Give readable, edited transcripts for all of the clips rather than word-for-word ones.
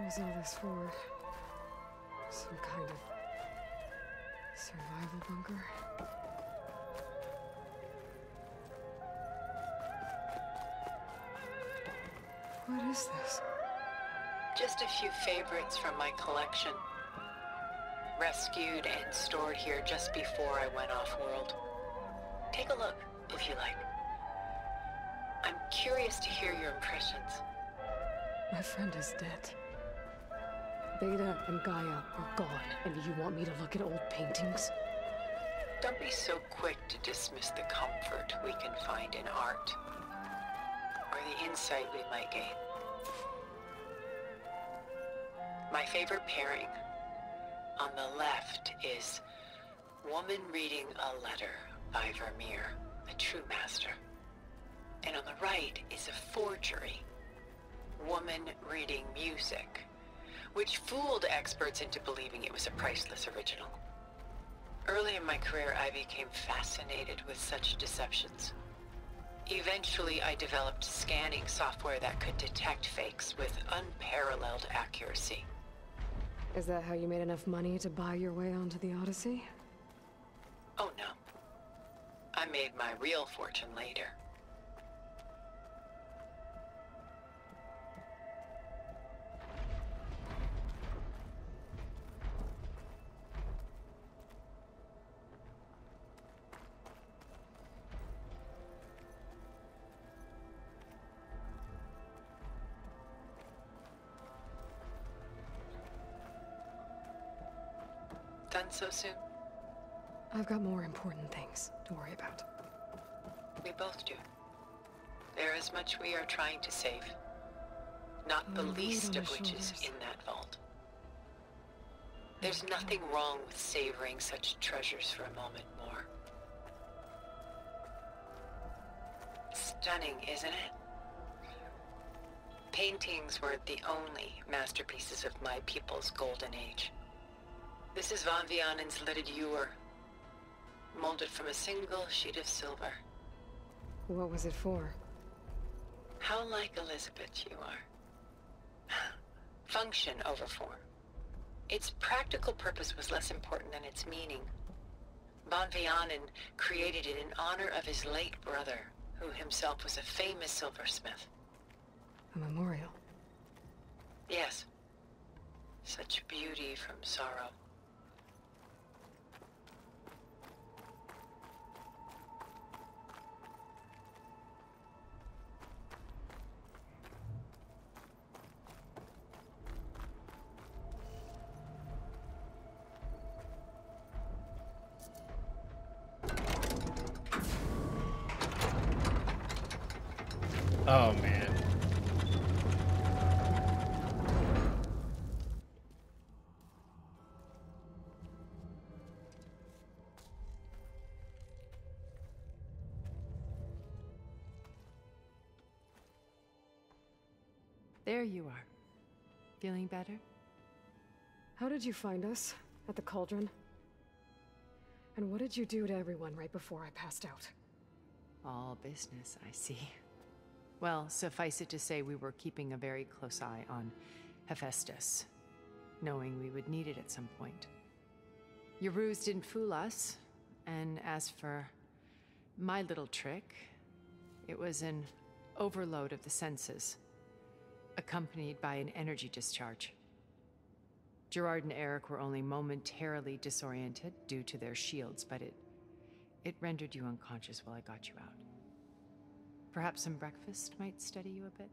was all this for? Some kind of survival bunker? What is this? Just a few favorites from my collection. Rescued and stored here just before I went off-world. Take a look, if you like. I'm curious to hear your impressions. My friend is dead. Beta and Gaia are gone, and you want me to look at old paintings? Don't be so quick to dismiss the comfort we can find in art, or the insight we might gain. My favorite pairing on the left is Woman Reading a Letter by Vermeer, a true master. And on the right is a forgery, Woman Reading Music, which fooled experts into believing it was a priceless original. Early in my career, I became fascinated with such deceptions. Eventually, I developed scanning software that could detect fakes with unparalleled accuracy. Is that how you made enough money to buy your way onto the Odyssey? Oh no. I made my real fortune later. Done so soon? I've got more important things to worry about. We both do. There is much we are trying to save. Not the least of which is in that vault. There's nothing wrong with savoring such treasures for a moment more. Stunning, isn't it? Paintings weren't the only masterpieces of my people's golden age. This is Von Vianen's Lidded Ewer, molded from a single sheet of silver. What was it for? How like Elizabeth you are. Function over form. Its practical purpose was less important than its meaning. Von Vianen created it in honor of his late brother, who himself was a famous silversmith. A memorial? Yes. Such beauty from sorrow. Oh man. There you are. Feeling better? How did you find us? At the Cauldron? And what did you do to everyone right before I passed out? All business, I see. Well, suffice it to say we were keeping a very close eye on Hephaestus, knowing we would need it at some point. Your ruse didn't fool us, and as for my little trick, it was an overload of the senses, accompanied by an energy discharge. Gerard and Eric were only momentarily disoriented due to their shields, but it rendered you unconscious while I got you out. Perhaps some breakfast might steady you a bit?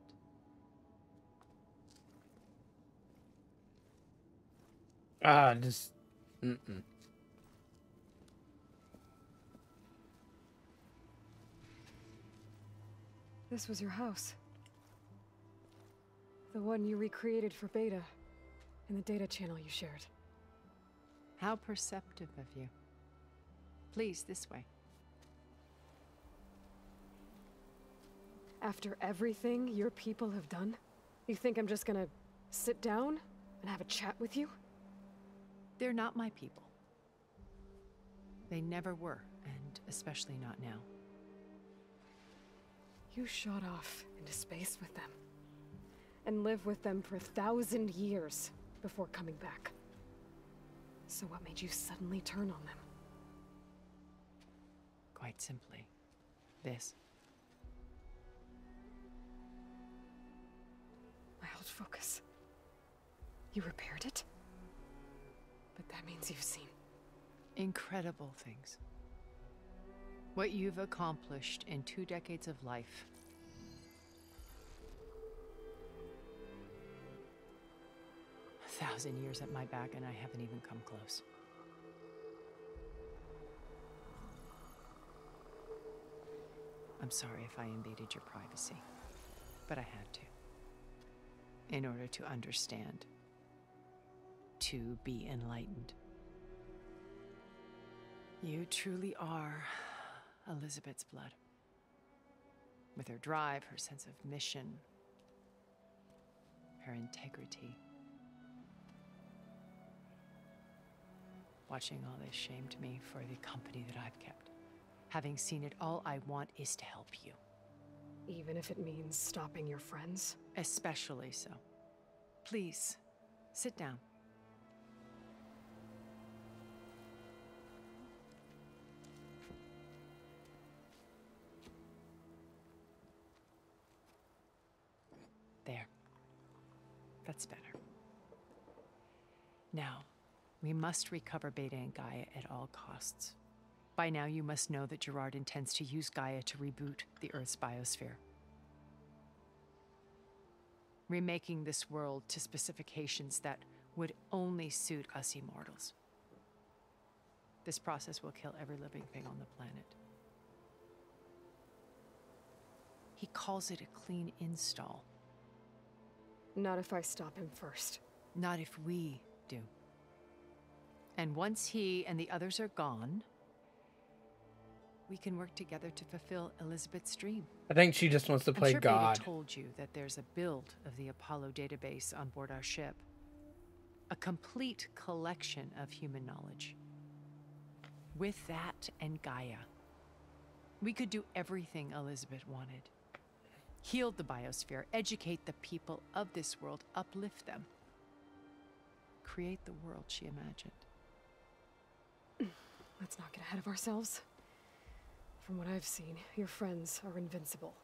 Just... Mm-mm. This was your house. The one you recreated for Beta, in the data channel you shared. How perceptive of you. Please, this way. After everything your people have done, you think I'm just gonna sit down and have a chat with you? They're not my people. They never were, and especially not now. You shot off into space with them. and live with them for 1,000 years before coming back. So what made you suddenly turn on them? Quite simply, this. My old focus. You repaired it? But that means you've seen... Incredible things. What you've accomplished in 2 decades of life. A 1,000 years at my back, and I haven't even come close. I'm sorry if I invaded your privacy, but I had to. In order to understand. To be enlightened. You truly are Elizabeth's blood. With her drive, her sense of mission, her integrity. Watching all this shamed me for the company that I've kept. Having seen it, all I want is to help you. Even if it means stopping your friends? Especially so. Please, sit down. There. That's better. Now, we must recover Beta and Gaia at all costs. By now, you must know that Gerard intends to use Gaia to reboot the Earth's biosphere. Remaking this world to specifications that would only suit us immortals. This process will kill every living thing on the planet. He calls it a clean install. Not if I stop him first. Not if we do. And once he and the others are gone, we can work together to fulfill Elizabeth's dream. I think she just wants to play I'm sure God. Beta told you that there's a build of the Apollo database on board our ship. A complete collection of human knowledge. With that and Gaia, we could do everything Elizabeth wanted. Heal the biosphere, educate the people of this world, uplift them. Create the world she imagined. Let's not get ahead of ourselves. From what I've seen, your friends are invincible.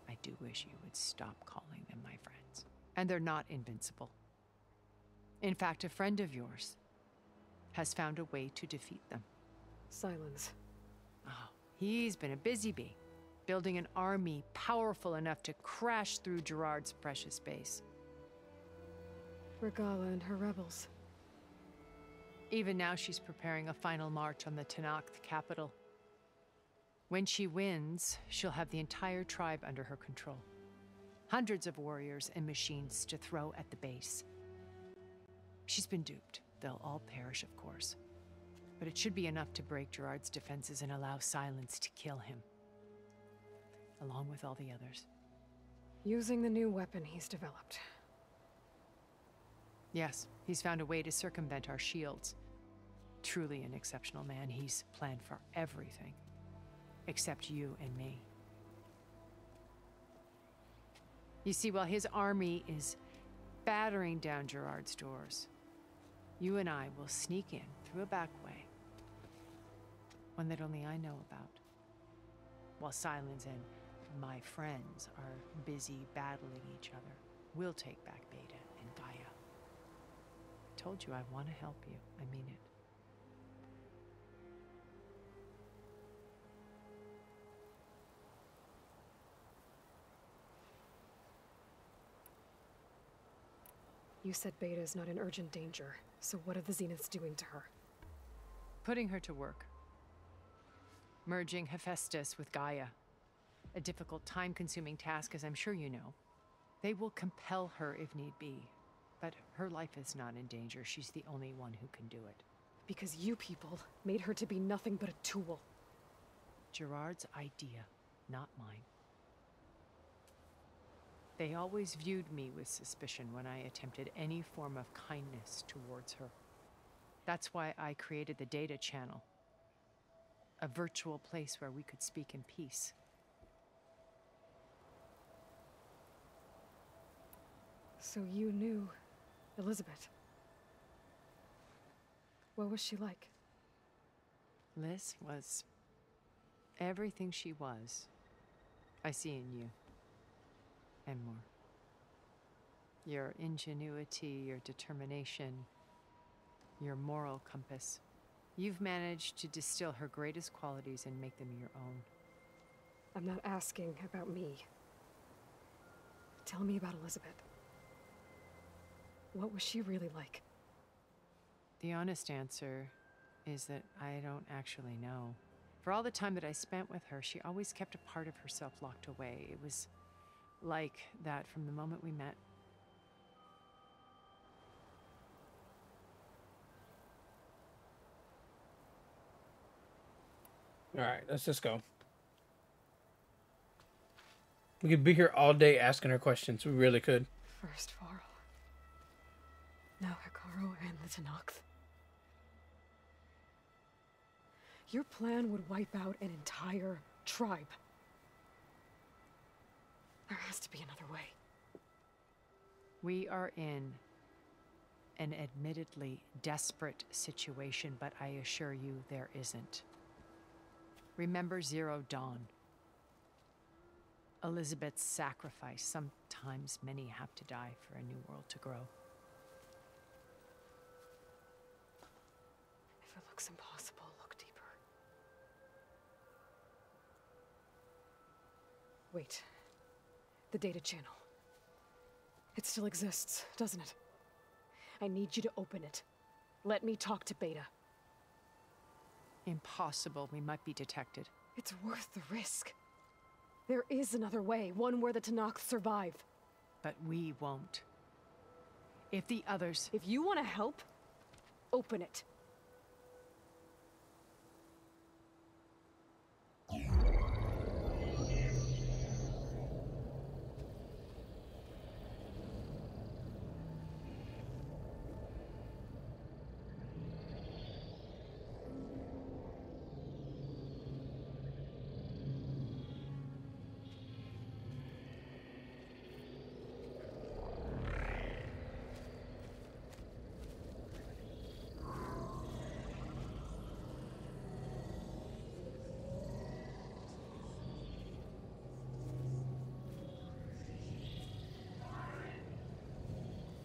I do wish you would stop calling them my friends. And they're not invincible. In fact, a friend of yours has found a way to defeat them. Silence. Oh, he's been a busy bee, building an army powerful enough to crash through Gerard's precious base. Regala and her rebels. Even now, she's preparing a final march on the Tenakth capital. When she wins, she'll have the entire tribe under her control. Hundreds of warriors and machines to throw at the base. She's been duped. They'll all perish, of course. But it should be enough to break Gerard's defenses and allow Silence to kill him. Along with all the others. Using the new weapon he's developed. Yes, he's found a way to circumvent our shields. Truly an exceptional man. He's planned for everything. Except you and me. You see, while his army is battering down Gerard's doors, you and I will sneak in through a back way. One that only I know about. While Silence and my friends are busy battling each other, we'll take back Beta and Gaia. I told you I want to help you. I mean it. You said Beta is not in urgent danger, so what are the Zeniths doing to her? Putting her to work. Merging Hephaestus with Gaia. A difficult, time-consuming task, as I'm sure you know. They will compel her if need be. But her life is not in danger. She's the only one who can do it. Because you people made her to be nothing but a tool. Gerard's idea, not mine. They always viewed me with suspicion when I attempted any form of kindness towards her. That's why I created the data channel. A virtual place where we could speak in peace. So you knew Elizabeth. What was she like? Liz was everything she was. I see in you. And more. Your ingenuity, your determination, your moral compass. You've managed to distill her greatest qualities and make them your own. I'm not asking about me. Tell me about Elizabeth. What was she really like? The honest answer is that I don't actually know. For all the time that I spent with her, she always kept a part of herself locked away. It was like that from the moment we met. All right, let's just go. We could be here all day asking her questions. We really could. First Varl. Now Hekarro and the Tenakth. Your plan would wipe out an entire tribe. There has to be another way. We are in an admittedly desperate situation, but I assure you there isn't. Remember Zero Dawn. Elizabeth's sacrifice. Sometimes many have to die for a new world to grow. If it looks impossible, look deeper. Wait. The data channel. It still exists, doesn't it? I need you to open it. Let me talk to Beta. Impossible. We might be detected. It's worth the risk. There is another way, one where the Tenakth survive. But we won't. If the others... If you want to help, open it.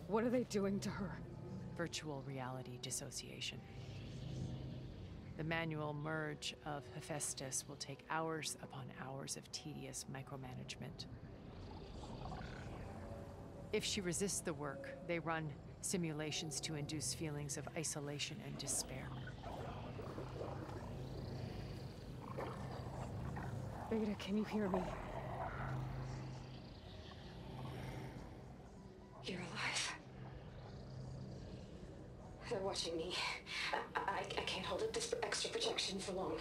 What are they doing to her? Virtual reality dissociation. The manual merge of Hephaestus will take hours upon hours of tedious micromanagement. If she resists the work, they run simulations to induce feelings of isolation and despair. Beta, can you hear me? You're alive. They're watching me. I can't hold up this extra protection for long.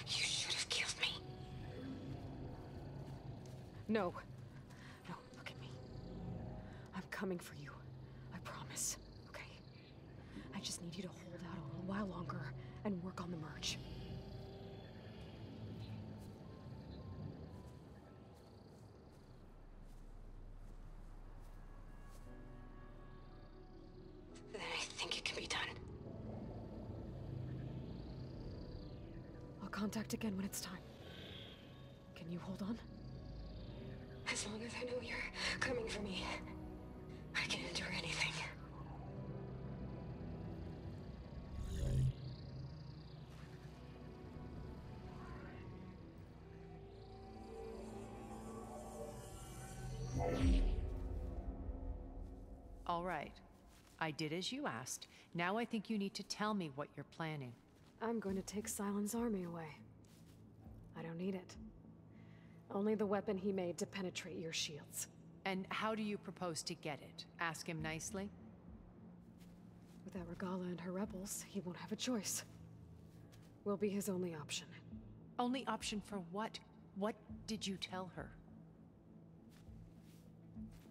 You should have killed me. No. No, look at me. I'm coming for you. I promise, okay? I just need you to hold out a little while longer and work on the merge. Then I think it can be done. I'll contact again when it's time. Can you hold on? As long as I know you're coming for me, I can endure anything. All right. I did as you asked. Now I think you need to tell me what you're planning. I'm going to take Sylens' army away. I don't need it. Only the weapon he made to penetrate your shields. And how do you propose to get it? Ask him nicely? Without Regalla and her rebels, he won't have a choice. We'll be his only option. Only option for what? What did you tell her?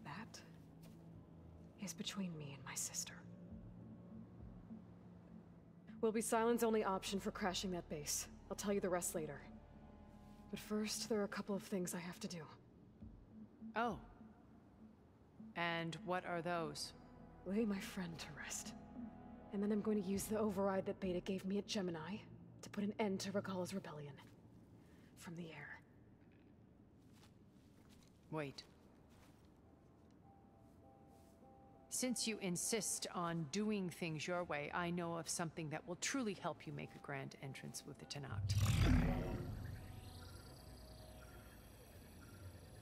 That is between me and my sister. Will be Sylens' only option for crashing that base. I'll tell you the rest later. But first, there are a couple of things I have to do. Oh. And what are those? Lay my friend to rest. And then I'm going to use the override that Beta gave me at Gemini to put an end to Regalla's rebellion. From the air. Wait. Since you insist on doing things your way, I know of something that will truly help you make a grand entrance with the Tenakth.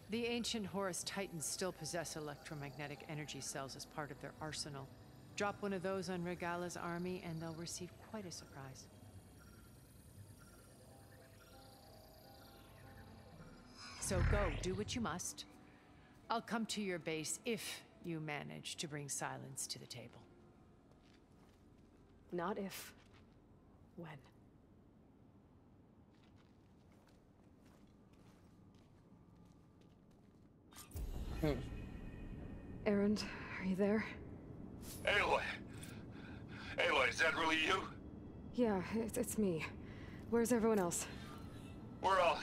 The ancient Horus Titans still possess electromagnetic energy cells as part of their arsenal. Drop one of those on Regalla's army and they'll receive quite a surprise. So go, do what you must. I'll come to your base if you manage to bring silence to the table. Not if. When. Erend, are you there? Aloy! Aloy, is that really you? Yeah, it's me. Where's everyone else? We're all...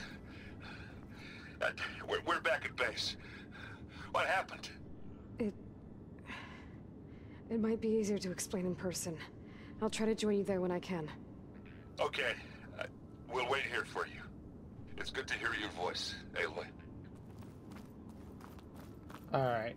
we're back at base. What happened? It might be easier to explain in person. I'll try to join you there when I can. Okay. We'll wait here for you. It's good to hear your voice, Aloy. Alright.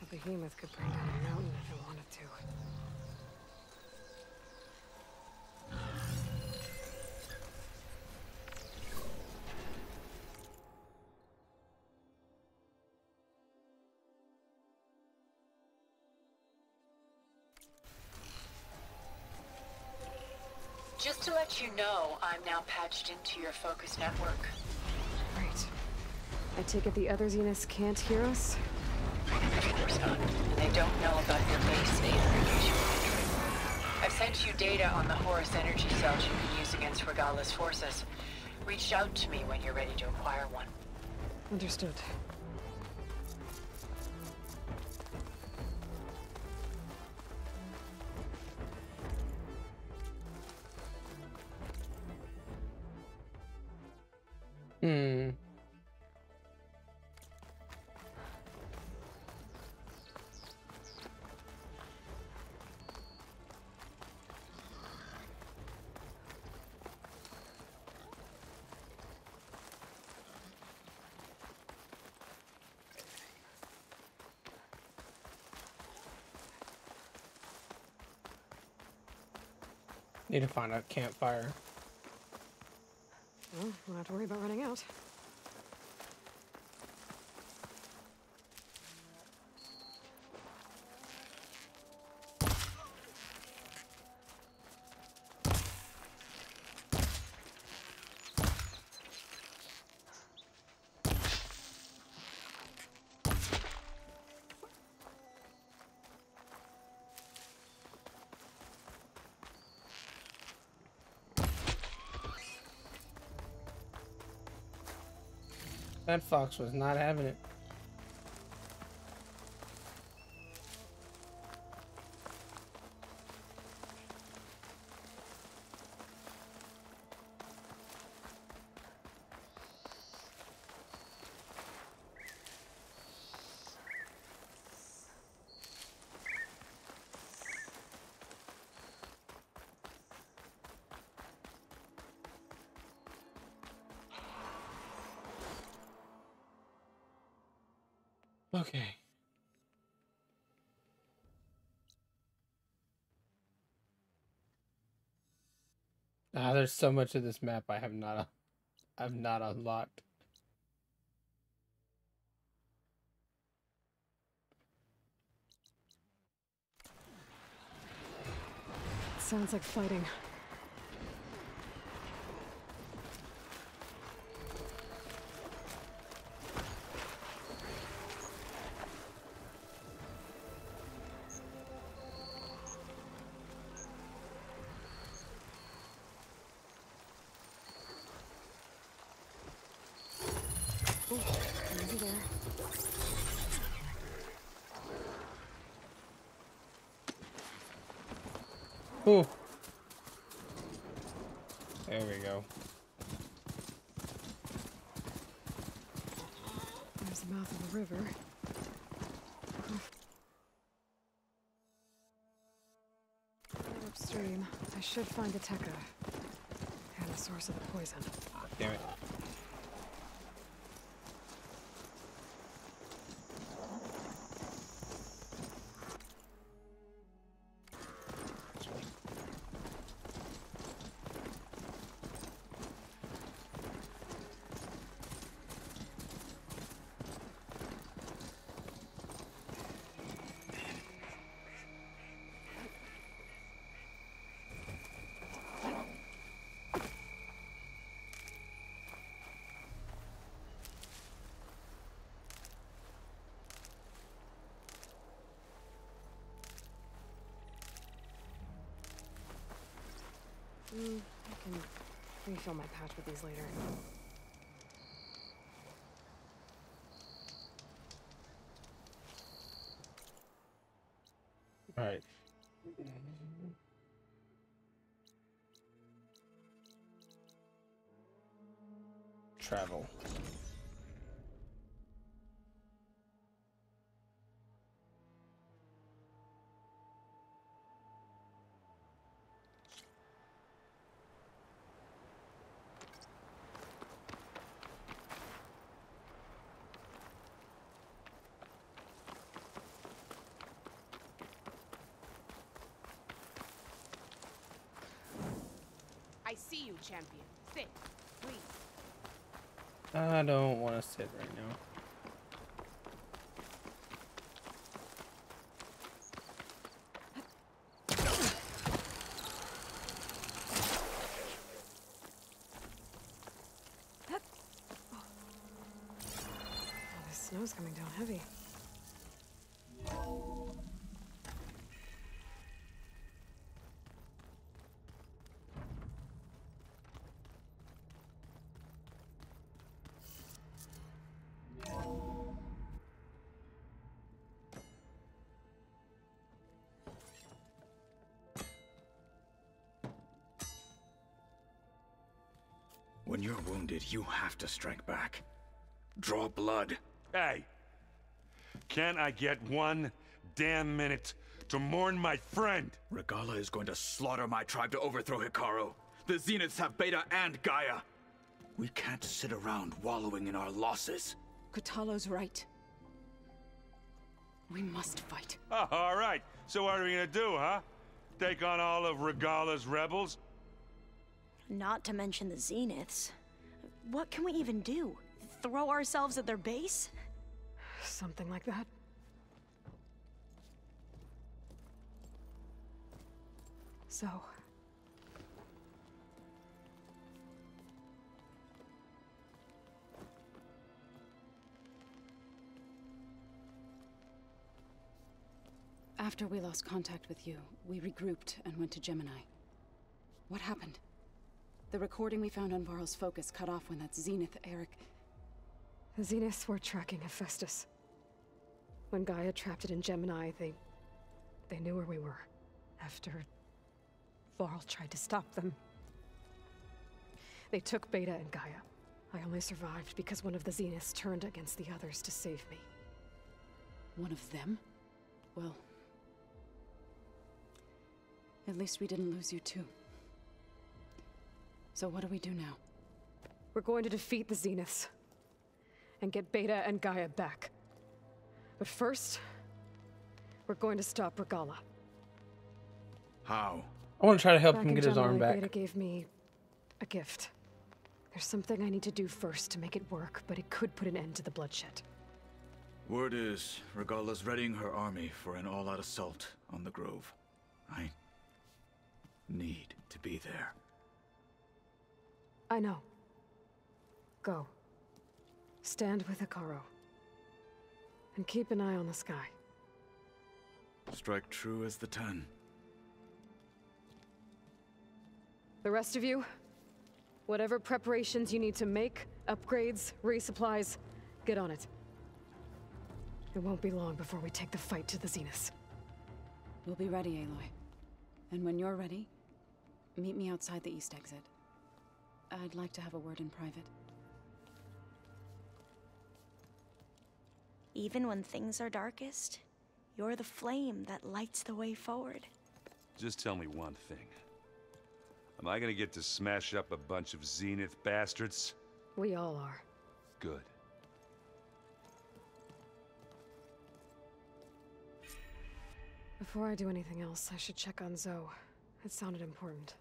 A behemoth could bring down a mountain if it wanted to. Just to let you know, I'm now patched into your focus network. Great. I take it the other Zeniths can't hear us? Of course not. And they don't know about your base either, in case you're wondering. I've sent you data on the Horus energy cells you can use against Regalla's forces. Reach out to me when you're ready to acquire one. Understood. Need to find a campfire. Well, don't have to worry about running out. That fox was not having it. Okay. There's so much of this map I've not unlocked. Sounds like fighting. Ooh. There we go. There's the mouth of the river. Right upstream, I should find the Tekka. And the source of the poison. Damn it. I can refill my pouch with these later. All right. Travel. I see you, champion. Sit, please. I don't want to sit right now. Oh, the snow's coming down heavy. When you're wounded, you have to strike back. Draw blood. Hey! Can't I get one damn minute to mourn my friend? Regalla is going to slaughter my tribe to overthrow Hikaru. The Zeniths have Beta and Gaia. We can't sit around wallowing in our losses. Kotallo's right. We must fight. Oh, all right. So what are we gonna do, huh? Take on all of Regalla's rebels? Not to mention the Zeniths. What can we even do? Throw ourselves at their base? Something like that. So... After we lost contact with you, we regrouped and went to Gemini. What happened? The recording we found on Varl's focus cut off when that Zenith, Eric... The Zeniths were tracking Hephaestus. When Gaia trapped it in Gemini, they knew where we were. After Varl tried to stop them. They took Beta and Gaia. I only survived because one of the Zeniths turned against the others to save me. One of them? Well... at least we didn't lose you too. So what do we do now? We're going to defeat the Zeniths. And get Beta and Gaia back. But first... we're going to stop Regalla. How? I want to try to help Back him in get his arm Gemini, back. Beta gave me a gift. There's something I need to do first to make it work, but it could put an end to the bloodshed. Word is, Regalla's readying her army for an all-out assault on the Grove. I need to be there. I know. Go. Stand with Hikaru. And keep an eye on the sky. Strike true as the 10. The rest of you, whatever preparations you need to make, upgrades, resupplies, get on it. It won't be long before we take the fight to the Zeniths. We'll be ready, Aloy. And when you're ready, meet me outside the east exit. I'd like to have a word in private. Even when things are darkest, you're the flame that lights the way forward. Just tell me one thing. Am I gonna get to smash up a bunch of Zenith bastards? We all are. Good. Before I do anything else, I should check on Zoe. It sounded important.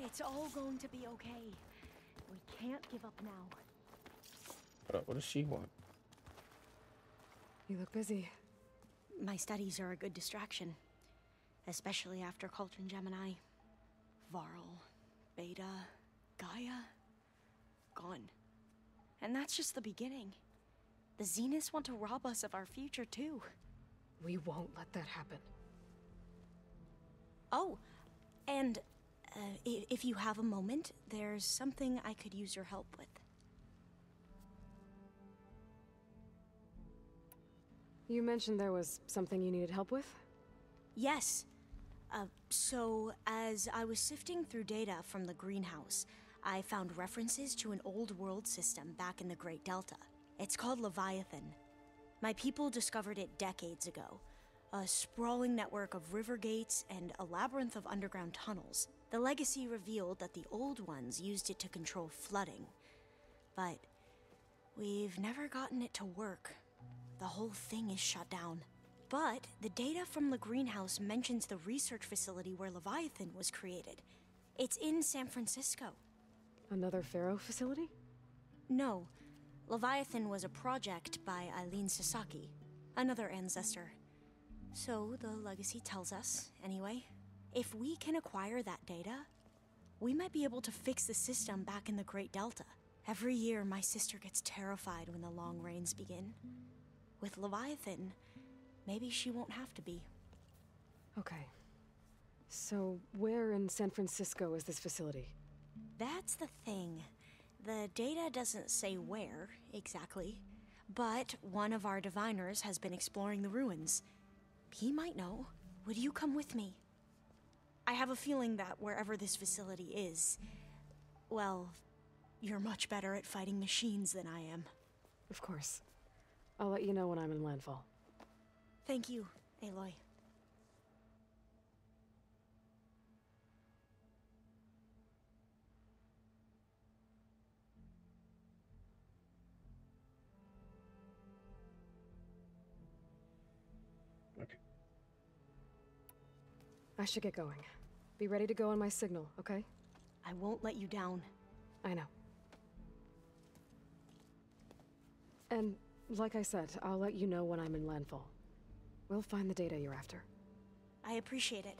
It's all going to be okay. We can't give up now. What does she want? You look busy. My studies are a good distraction. Especially after Cult and Gemini. Varl, Beta, Gaia, gone. And that's just the beginning. The Zeniths want to rob us of our future, too. We won't let that happen. Oh, and if you have a moment, there's something I could use your help with. You mentioned there was something you needed help with? Yes. So, as I was sifting through data from the greenhouse, I found references to an old world system back in the Great Delta. It's called Leviathan. My people discovered it decades ago. A sprawling network of river gates and a labyrinth of underground tunnels. The legacy revealed that the old ones used it to control flooding. But we've never gotten it to work. The whole thing is shut down. But the data from the greenhouse mentions the research facility where Leviathan was created. It's in San Francisco. Another Pharaoh facility? No. Leviathan was a project by Eileen Sasaki, another ancestor. So the legacy tells us, anyway, if we can acquire that data, we might be able to fix the system back in the Great Delta. Every year, my sister gets terrified when the long rains begin. With Leviathan, maybe she won't have to be. Okay. So, where in San Francisco is this facility? That's the thing. The data doesn't say where, exactly. But one of our diviners has been exploring the ruins. He might know. Would you come with me? I have a feeling that wherever this facility is, well, you're much better at fighting machines than I am. Of course. I'll let you know when I'm in landfall. Thank you, Aloy. Okay. I should get going. Be ready to go on my signal, okay? I won't let you down. I know. And, like I said, I'll let you know when I'm in landfall. We'll find the data you're after. I appreciate it.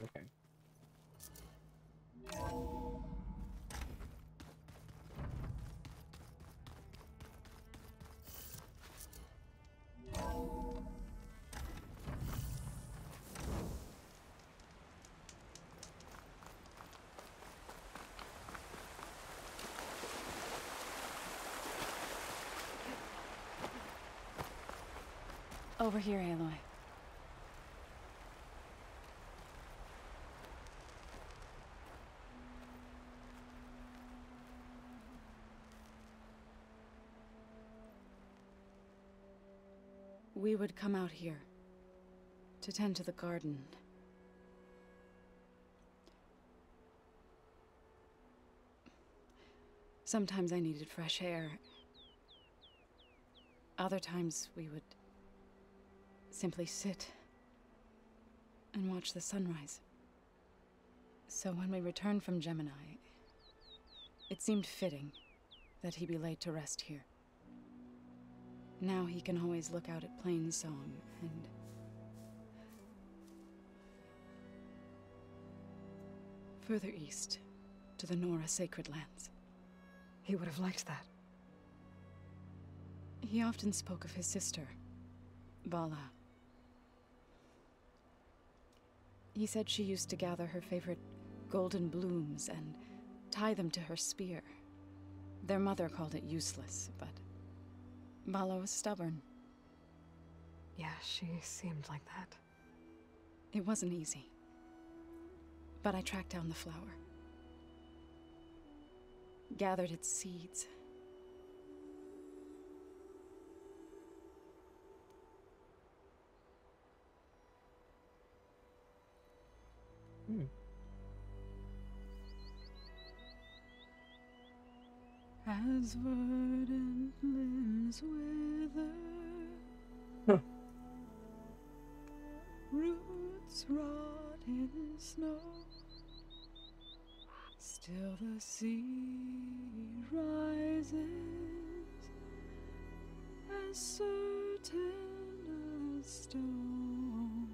Okay. Over here, Aloy. We would come out here to tend to the garden. Sometimes I needed fresh air. Other times we would simply sit and watch the sunrise. So when we returned from Gemini, it seemed fitting that he be laid to rest here. Now he can always look out at Plainsong and... further east, to the Nora Sacred Lands. He would have liked that. He often spoke of his sister, Vala. He said she used to gather her favorite golden blooms and tie them to her spear. Their mother called it useless, but Vala was stubborn. Yeah, she seemed like that. It wasn't easy. But I tracked down the flower. Gathered its seeds. As verdant limbs wither, roots rot in snow, still the sea rises, as certain as stone.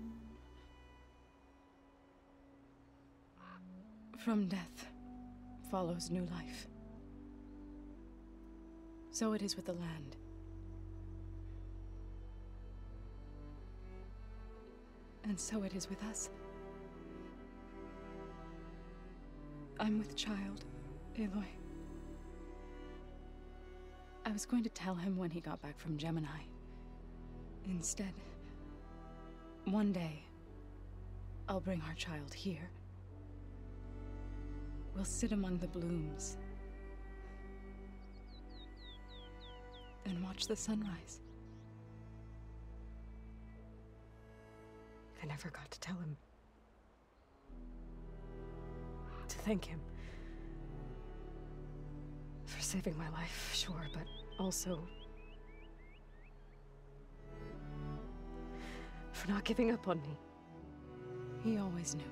From death follows new life. So it is with the land. And so it is with us. I'm with child, Aloy. I was going to tell him when he got back from Gemini. Instead, one day, I'll bring our child here. We'll sit among the blooms and watch the sunrise. I never got to tell him. To thank him. For saving my life, sure, but also... for not giving up on me. He always knew.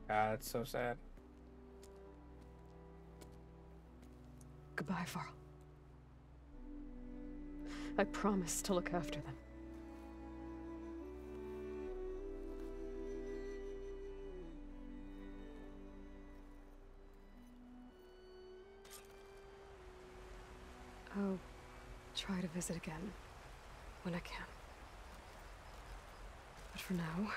God, that's so sad. Goodbye, Varl. I promise to look after them. I'll try to visit again when I can. But for now,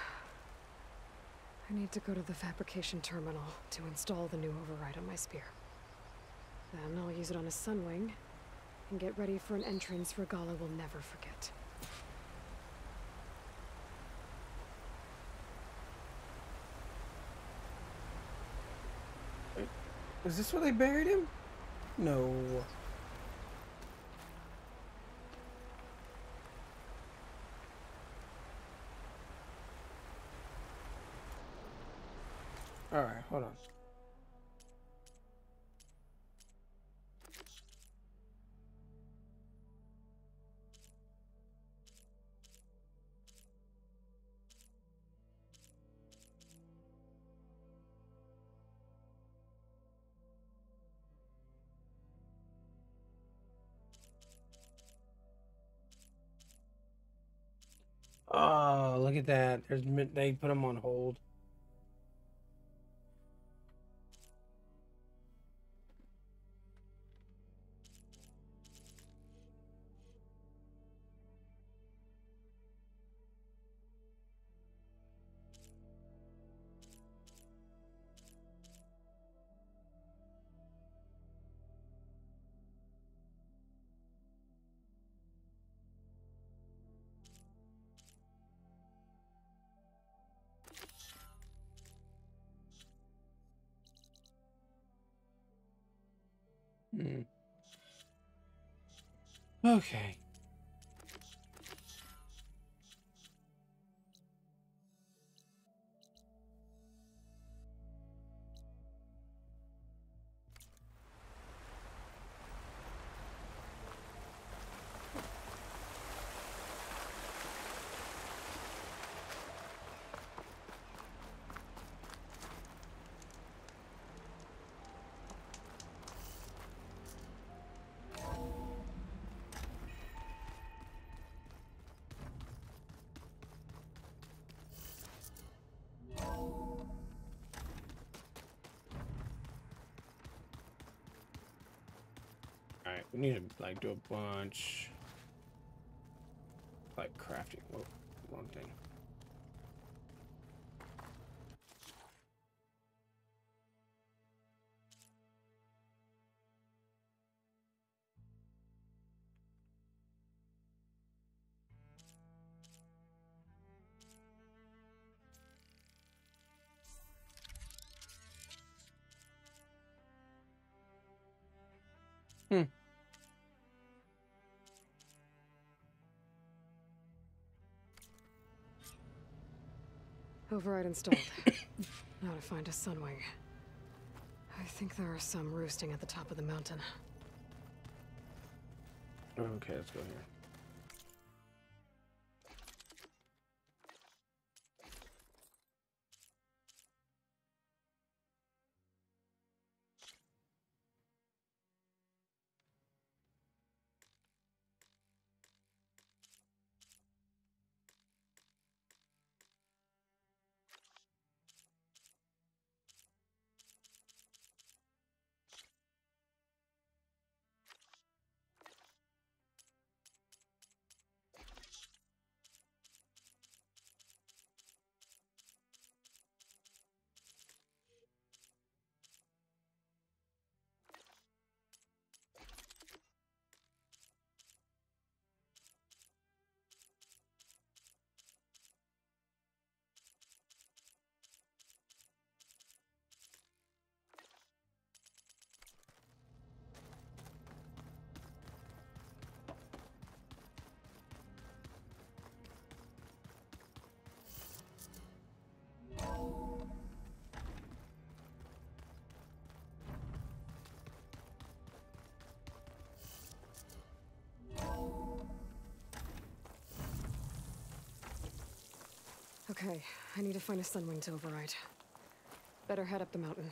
I need to go to the fabrication terminal to install the new override on my spear. Then I'll use it on a Sunwing and get ready for an entrance Regalla will never forget. Is this where they buried him? No. Alright, hold on. Oh, look at that. They put him on hold. Okay. Alright, we need to like do a bunch like crafting. Whoa, wrong thing. Override installed. Now to find a Sunwing. I think there are some roosting at the top of the mountain. Okay, let's go here. Okay, I need to find a Sunwing to override. Better head up the mountain.